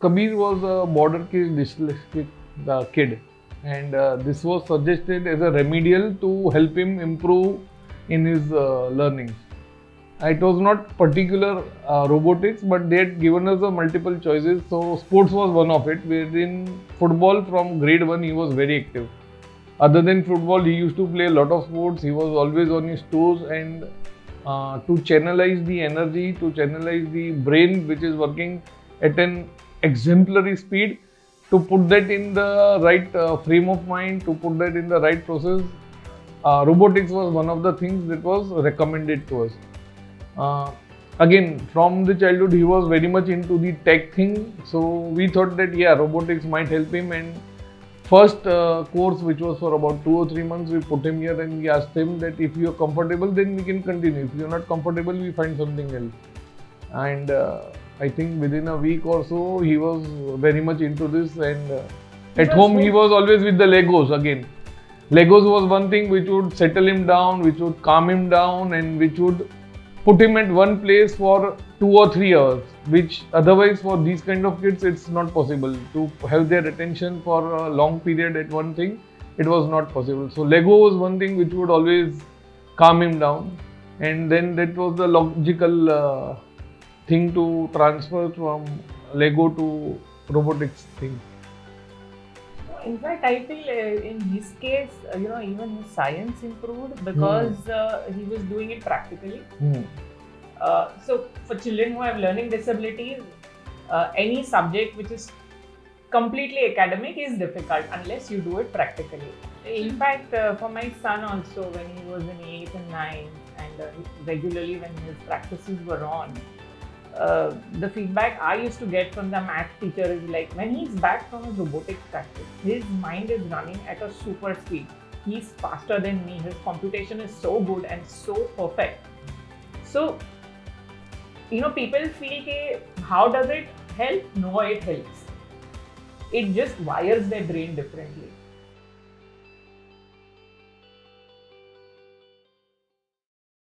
Kabir was a border case dyslexic kid, and this was suggested as a remedial to help him improve in his learnings. It was not particular robotics, but they had given us multiple choices. So sports was one of it. Wherein football from grade 1 he was very active. Other than football, he used to play a lot of sports. He was always on his toes, and to channelize the energy, to channelize the brain, which is working at an exemplary speed, to put that in the right frame of mind, to put that in the right process. Robotics was one of the things that was recommended to us. Again, from the childhood, he was very much into the tech thing. So we thought that robotics might help him. And first course, which was for about 2 or 3 months, we put him here and we asked him that if you are comfortable, then we can continue. If you are not comfortable, we find something else. And I think within a week or so, he was very much into this. And at home, he was always with the Legos again. Legos was one thing which would settle him down, which would calm him down, and which would put him at one place for 2 or 3 hours, which otherwise for these kind of kids it's not possible to have their attention for a long period at one thing. It was not possible. So Lego was one thing which would always calm him down, and then that was the logical thing to transfer from Lego to robotics thing. In fact, I feel in his case, even his science improved because he was doing it practically. So for children who have learning disabilities, any subject which is completely academic is difficult unless you do it practically. In fact, for my son also, when he was in 8th and 9th, and regularly when his practices were on, the feedback I used to get from the math teacher is like, when he's back from his robotics practice, his mind is running at a super speed. He's faster than me. His computation is so good and so perfect. So, people feel, how does it help? No, it helps. It just wires their brain differently.